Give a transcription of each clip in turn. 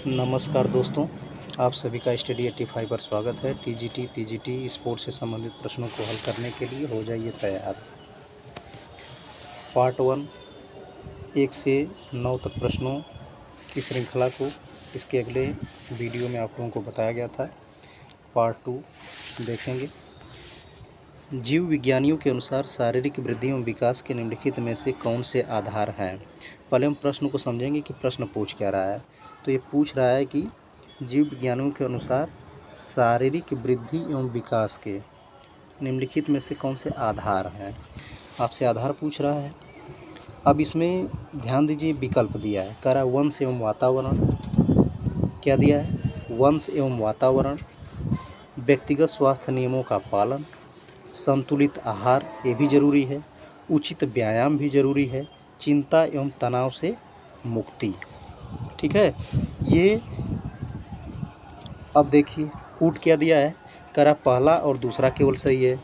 नमस्कार दोस्तों, आप सभी का स्टडी 85 पर स्वागत है। टीजीटी, पीजीटी स्पोर्ट्स से संबंधित प्रश्नों को हल करने के लिए हो जाइए तैयार। पार्ट 1 1 से 9 तक प्रश्नों की श्रृंखला को इसके अगले वीडियो में आप लोगों को बताया गया था। पार्ट 2 देखेंगे। जीव विज्ञानियों के अनुसार शारीरिक वृद्धि एवं विकास के निम्नलिखित में से कौन से आधार हैं। पहले हम प्रश्न को समझेंगे कि प्रश्न पूछ क्या रहा है। तो ये पूछ रहा है कि जीव विज्ञानियों के अनुसार शारीरिक वृद्धि एवं विकास के निम्नलिखित में से कौन से आधार हैं। आपसे आधार पूछ रहा है। अब इसमें ध्यान दीजिए, विकल्प दिया है, कह रहा है वंश एवं वातावरण। क्या दिया है? वंश एवं वातावरण, व्यक्तिगत स्वास्थ्य नियमों का पालन, संतुलित आहार ये भी ज़रूरी है, उचित व्यायाम भी ज़रूरी है, चिंता एवं तनाव से मुक्ति। ठीक है। ये अब देखिए कूट क्या दिया है, करा पहला और दूसरा केवल सही है,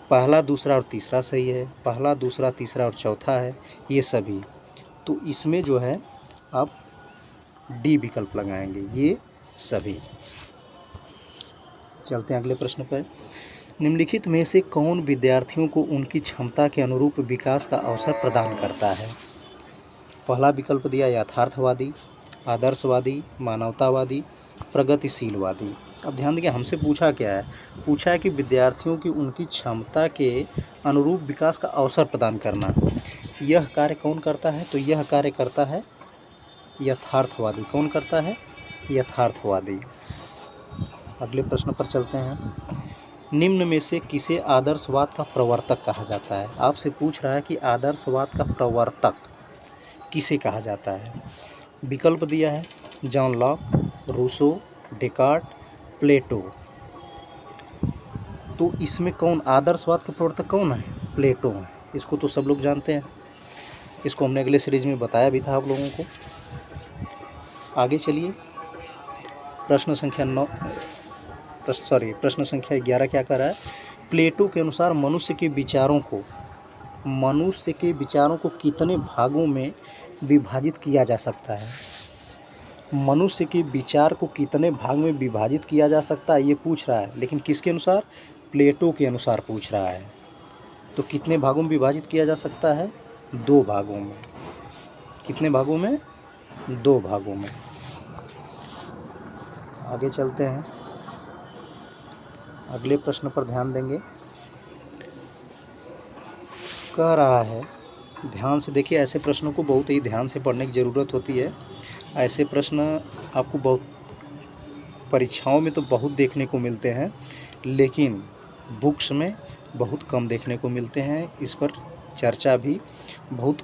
पहला दूसरा और तीसरा सही है, पहला दूसरा तीसरा और चौथा है, ये सभी। तो इसमें जो है आप डी विकल्प लगाएंगे, ये सभी। चलते हैं अगले प्रश्न पर। निम्नलिखित में से कौन विद्यार्थियों को उनकी क्षमता के अनुरूप विकास का अवसर प्रदान करता है। पहला विकल्प दिया यथार्थवादी, आदर्शवादी, मानवतावादी, प्रगतिशीलवादी। अब ध्यान देखिए, हमसे पूछा क्या है, पूछा है कि विद्यार्थियों की उनकी क्षमता के अनुरूप विकास का अवसर प्रदान करना। यह कार्य कौन करता है? तो यह कार्य करता है यथार्थवादी। कौन करता है? यथार्थवादी। अगले प्रश्न पर चलते हैं। निम्न में से किसे आदर्शवाद का प्रवर्तक कहा जाता है। आपसे पूछ रहा है कि आदर्शवाद का प्रवर्तक किसे कहा जाता है। विकल्प दिया है जॉन लॉक, रूसो, डेकार्ट, प्लेटो। तो इसमें कौन आदर्शवाद के प्रवर्तक कौन है? प्लेटो है। इसको तो सब लोग जानते हैं, इसको हमने अगले सीरीज में बताया भी था आप लोगों को। आगे चलिए। प्रश्न संख्या 11 क्या कर रहा है, प्लेटो के अनुसार मनुष्य के विचारों को कितने भागों में विभाजित किया जा सकता है। मनुष्य के विचार को कितने भाग में विभाजित किया जा सकता है ये पूछ रहा है, लेकिन किसके अनुसार? प्लेटो के अनुसार पूछ रहा है। तो कितने भागों में विभाजित किया जा सकता है? 2 भागों में। कितने भागों में? 2 भागों में। आगे चलते हैं, अगले प्रश्न पर ध्यान देंगे। कह रहा है, ध्यान से देखिए, ऐसे प्रश्नों को बहुत ही ध्यान से पढ़ने की ज़रूरत होती है। ऐसे प्रश्न आपको बहुत परीक्षाओं में तो बहुत देखने को मिलते हैं, लेकिन बुक्स में बहुत कम देखने को मिलते हैं। इस पर चर्चा भी बहुत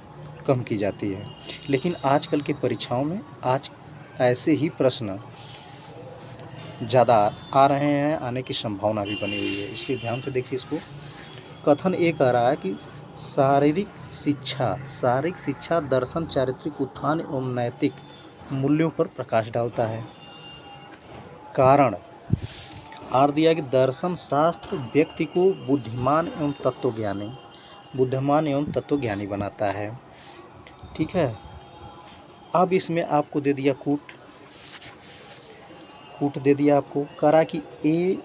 कम की जाती है, लेकिन आजकल के परीक्षाओं में आज ऐसे ही प्रश्न ज़्यादा आ रहे हैं, आने की संभावना भी बनी हुई है, इसलिए ध्यान से देखिए इसको। कथन ये कह रहा है कि शारीरिक शिक्षा दर्शन, चारित्रिक उत्थान एवं नैतिक मूल्यों पर प्रकाश डालता है। कारण आर दिया कि दर्शन शास्त्र व्यक्ति को बुद्धिमान एवं तत्वज्ञानी बनाता है। ठीक है। अब इसमें आपको दे दिया कूट दे दिया आपको, करा कि ए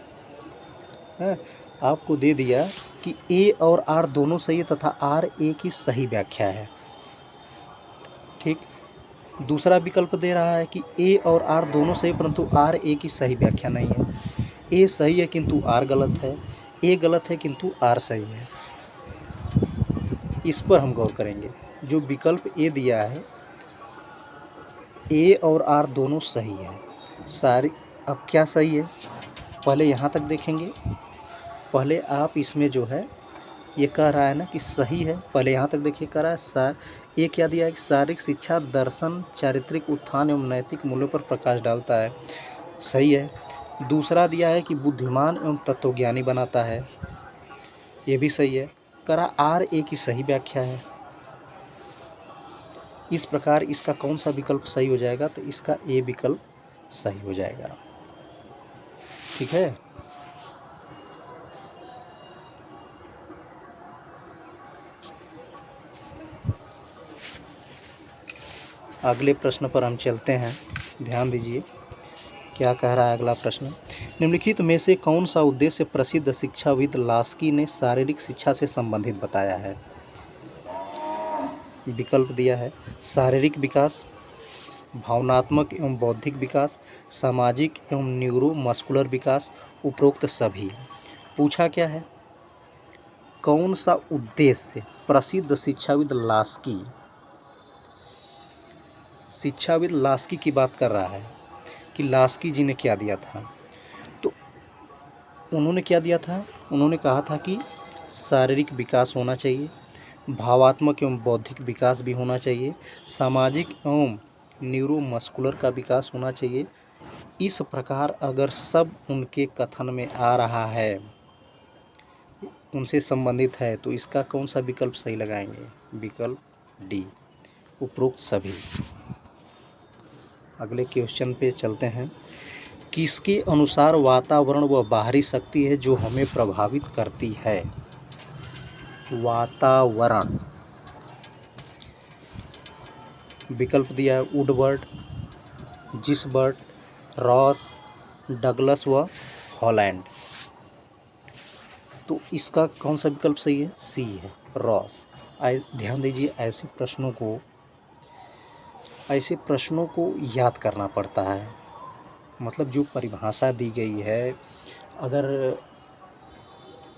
है, आपको दे दिया कि ए और आर दोनों सही है तथा आर ए की सही व्याख्या है। ठीक। दूसरा विकल्प दे रहा है कि ए और आर दोनों सही परंतु आर ए की सही व्याख्या नहीं है। ए सही है किंतु आर गलत है, ए गलत है किंतु आर सही है। इस पर हम गौर करेंगे। जो विकल्प ए दिया है, ए और आर दोनों सही है, सारी। अब क्या सही है, पहले यहाँ तक देखेंगे। पहले आप इसमें जो है ये कह रहा है ना कि सही है, पहले यहाँ तक देखिए। कह रहा है ये क्या दिया है कि शारीरिक शिक्षा दर्शन, चारित्रिक उत्थान एवं नैतिक मूल्यों पर प्रकाश डालता है, सही है। दूसरा दिया है कि बुद्धिमान एवं तत्वज्ञानी बनाता है, ये भी सही है। कह रहा आर ए की सही व्याख्या है। इस प्रकार इसका कौन सा विकल्प सही हो जाएगा? तो इसका ए विकल्प सही हो जाएगा। ठीक है। अगले प्रश्न पर हम चलते हैं। ध्यान दीजिए क्या कह रहा है अगला प्रश्न। निम्नलिखित में से कौन सा उद्देश्य प्रसिद्ध शिक्षाविद लास्की ने शारीरिक शिक्षा से संबंधित बताया है? विकल्प दिया है शारीरिक विकास, भावनात्मक एवं बौद्धिक विकास, सामाजिक एवं न्यूरोमस्कुलर विकास, उपरोक्त सभी। पूछा क्या है? कौन सा उद्देश्य प्रसिद्ध शिक्षाविद लास्की की बात कर रहा है कि लास्की जी ने क्या दिया था। तो उन्होंने क्या दिया था? उन्होंने कहा था कि शारीरिक विकास होना चाहिए, भावात्मक एवं बौद्धिक विकास भी होना चाहिए, सामाजिक एवं न्यूरोमस्कुलर का विकास होना चाहिए। इस प्रकार अगर सब उनके कथन में आ रहा है, उनसे संबंधित है, तो इसका कौन सा विकल्प सही लगाएंगे? विकल्प डी, उपरोक्त सभी। अगले क्वेश्चन पे चलते हैं। किसके अनुसार वातावरण वह बाहरी शक्ति है जो हमें प्रभावित करती है? वातावरण। विकल्प दिया है वुडवर्ड, जिसबर्ट, रॉस, डगलस व हॉलैंड। तो इसका कौन सा विकल्प सही है? सी है, रॉस। ध्यान दीजिए ऐसे प्रश्नों को याद करना पड़ता है। मतलब जो परिभाषा दी गई है अगर,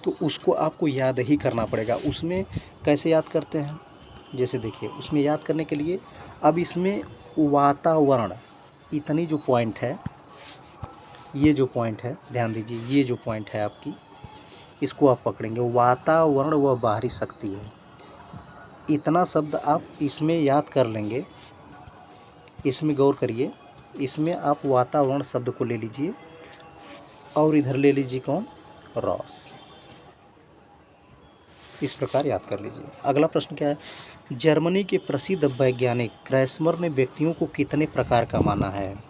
तो उसको आपको याद ही करना पड़ेगा। उसमें कैसे याद करते हैं? जैसे देखिए, उसमें याद करने के लिए अब इसमें वातावरण, इतनी जो पॉइंट है, ये जो पॉइंट है, ध्यान दीजिए, ये जो पॉइंट है आपकी, इसको आप पकड़ेंगे। वातावरण वह बाहरी शक्ति है, इतना शब्द आप इसमें याद कर लेंगे। इसमें गौर करिए, इसमें आप वातावरण शब्द को ले लीजिए और इधर ले लीजिए कौन? रॉस। इस प्रकार याद कर लीजिए। अगला प्रश्न क्या है? जर्मनी के प्रसिद्ध वैज्ञानिक क्रैस्मर ने व्यक्तियों को कितने प्रकार का माना है?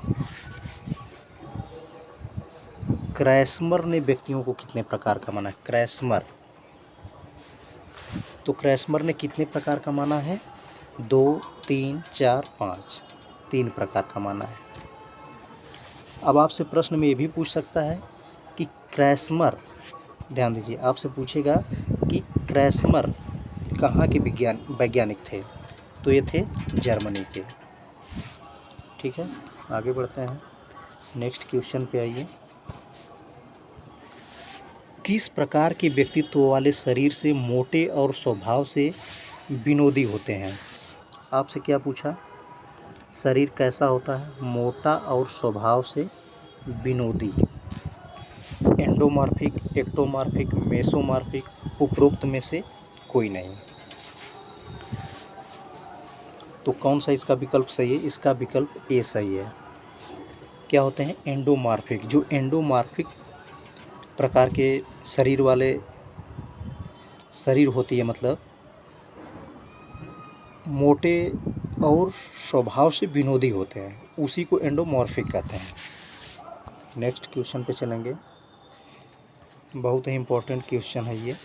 क्रैस्मर ने व्यक्तियों को कितने प्रकार का माना है? क्रैस्मर। तो क्रैस्मर ने कितने प्रकार का माना है? 2, 3, 4, 5, 3 प्रकार का माना है। अब आपसे प्रश्न में ये भी पूछ सकता है कि क्रैस्मर, ध्यान दीजिए, आपसे पूछेगा कि क्रैस्मर कहाँ के वैज्ञानिक थे? तो ये थे जर्मनी के। ठीक है, आगे बढ़ते हैं। नेक्स्ट क्वेश्चन पे आइए। किस प्रकार के व्यक्तित्व वाले शरीर से मोटे और स्वभाव से विनोदी होते हैं? आपसे क्या पूछा? शरीर कैसा होता है? मोटा और स्वभाव से विनोदी। एंडोमॉर्फिक, एक्टोमॉर्फिक, मेसोमॉर्फिक, उपरोक्त में से कोई नहीं। तो कौन सा इसका विकल्प सही है? इसका विकल्प ए सही है। क्या होते हैं? एंडोमॉर्फिक। जो एंडोमॉर्फिक प्रकार के शरीर वाले शरीर होती है, मतलब मोटे और स्वभाव से विनोदी होते हैं, उसी को एंडोमॉर्फिक कहते हैं। नेक्स्ट क्वेश्चन पे चलेंगे। बहुत ही इम्पोर्टेंट क्वेश्चन है ये।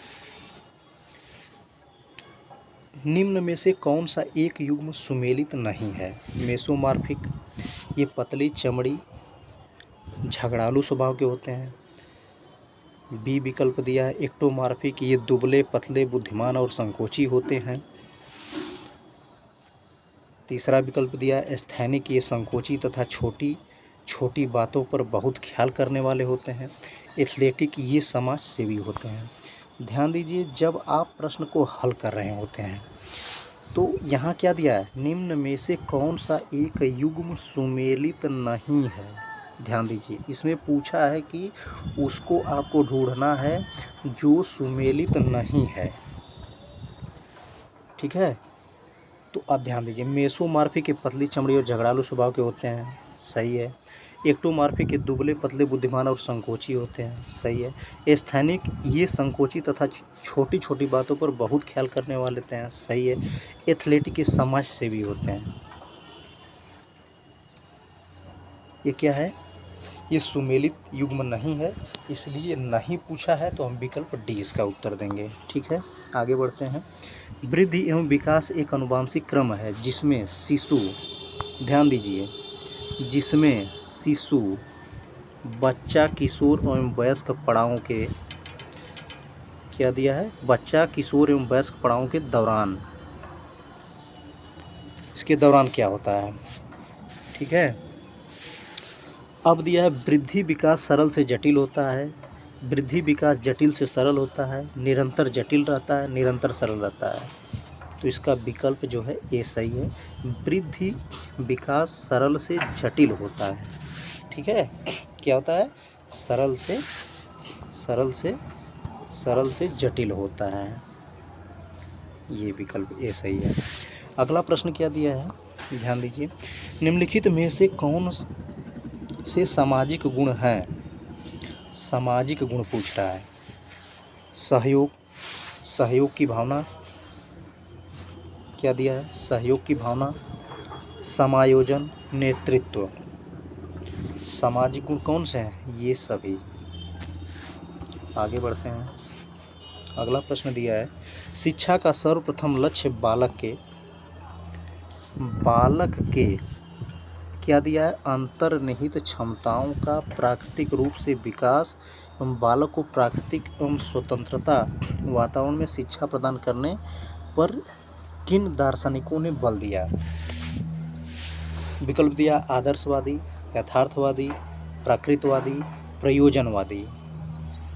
निम्न में से कौन सा एक युग्म सुमेलित नहीं है? मेसोमॉर्फिक, ये पतली चमड़ी झगड़ालू स्वभाव के होते हैं। बी विकल्प दिया है एक्टोमॉर्फिक, ये दुबले पतले बुद्धिमान और संकोची होते हैं। तीसरा विकल्प दिया स्थैनिक, ये संकोची तथा छोटी छोटी बातों पर बहुत ख्याल करने वाले होते हैं। एथलेटिक, ये समाज सेवी होते हैं। ध्यान दीजिए, जब आप प्रश्न को हल कर रहे होते हैं तो यहाँ क्या दिया है? निम्न में से कौन सा एक युग्म सुमेलित नहीं है? ध्यान दीजिए, इसमें पूछा है कि उसको आपको ढूंढना है जो सुमेलित नहीं है। ठीक है, तो अब ध्यान दीजिए, मेसोमॉर्फिक के पतली चमड़ी और झगड़ालू स्वभाव के होते हैं, सही है। एक्टोमॉर्फिक के दुबले पतले बुद्धिमान और संकोची होते हैं, सही है। स्थैनिक, ये संकोची तथा छोटी छोटी बातों पर बहुत ख्याल करने वाले होते हैं, सही है। एथलेटिक, ये समाज सेवी होते हैं। ये क्या है? ये सुमेलित युग्म नहीं है, इसलिए नहीं पूछा है, तो हम विकल्प डी इसका उत्तर देंगे। ठीक है, आगे बढ़ते हैं। वृद्धि एवं विकास एक अनुवांशिक क्रम है जिसमें शिशु, ध्यान दीजिए, जिसमें शिशु, बच्चा, किशोर एवं वयस्क पड़ावों के क्या दिया है, बच्चा, किशोर एवं वयस्क पड़ावों के दौरान, इसके दौरान क्या होता है। ठीक है। अब दिया है वृद्धि विकास सरल से जटिल होता है, वृद्धि विकास जटिल से सरल होता है, निरंतर जटिल रहता है, निरंतर सरल रहता है। तो इसका विकल्प जो है ये सही है, वृद्धि विकास सरल से जटिल होता है। ठीक है, क्या होता है, सरल से जटिल होता है, ये विकल्प ये सही है। अगला प्रश्न क्या दिया है, ध्यान दीजिए, निम्नलिखित में से कौन से सामाजिक गुण हैं, सामाजिक गुण पूछ रहा है। सहयोग, सहयोग की भावना, क्या दिया है, सहयोग की भावना, समायोजन, नेतृत्व, सामाजिक गुण कौन से हैं, ये सभी। आगे बढ़ते हैं। अगला प्रश्न दिया है, शिक्षा का सर्वप्रथम लक्ष्य बालक के क्या दिया है, अंतर्निहित क्षमताओं का प्राकृतिक रूप से विकास एवं बालक को प्राकृतिक एवं स्वतंत्रता वातावरण में शिक्षा प्रदान करने पर किन दार्शनिकों ने बल दिया। विकल्प दिया, आदर्शवादी, यथार्थवादी, प्राकृतवादी, प्रयोजनवादी।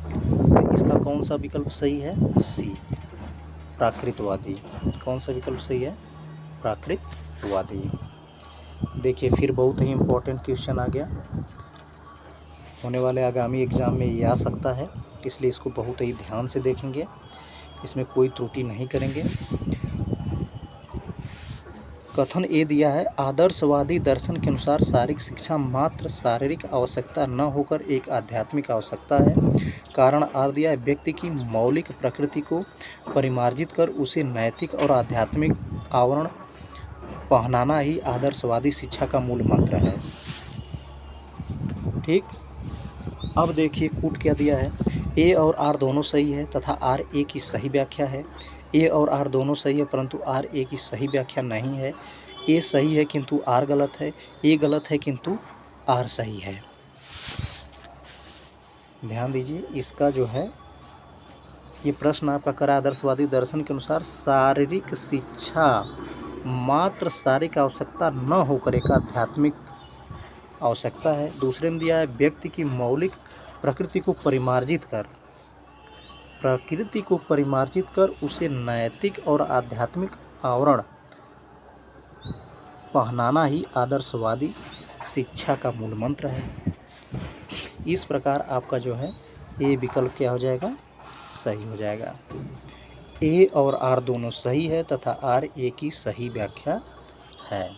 तो इसका कौन सा विकल्प सही है, सी, प्राकृतवादी। कौन सा विकल्प सही है, प्राकृतवादी। देखिए फिर बहुत ही इम्पोर्टेंट क्वेश्चन आ गया, होने वाले आगामी एग्ज़ाम में ये आ सकता है, इसलिए इसको बहुत ही ध्यान से देखेंगे, इसमें कोई त्रुटि नहीं करेंगे। कथन ए दिया है, आदर्शवादी दर्शन के अनुसार शारीरिक शिक्षा मात्र शारीरिक आवश्यकता न होकर एक आध्यात्मिक आवश्यकता है। कारण आर दिया है, व्यक्ति की मौलिक प्रकृति को परिमार्जित कर उसे नैतिक और आध्यात्मिक आवरण पहनाना ही आदर्शवादी शिक्षा का मूल मंत्र है। ठीक, अब देखिए कूट क्या दिया है, ए और आर दोनों सही है तथा आर ए की सही व्याख्या है। ए और आर दोनों सही है परंतु आर ए की सही व्याख्या नहीं है। ए सही है किंतु आर गलत है, ए गलत है किंतु आर सही है। ध्यान दीजिए, इसका जो है ये प्रश्न आपका करा, आदर्शवादी दर्शन के अनुसार शारीरिक शिक्षा मात्र शारीरिक आवश्यकता न होकर एक आध्यात्मिक आवश्यकता है। दूसरे में दिया है, व्यक्ति की मौलिक प्रकृति को परिमार्जित कर उसे नैतिक और आध्यात्मिक आवरण पहनाना ही आदर्शवादी शिक्षा का मूल मंत्र है। इस प्रकार आपका जो है ए विकल्प क्या हो जाएगा, सही हो जाएगा। ए और आर दोनों सही है तथा आर ए की सही व्याख्या है।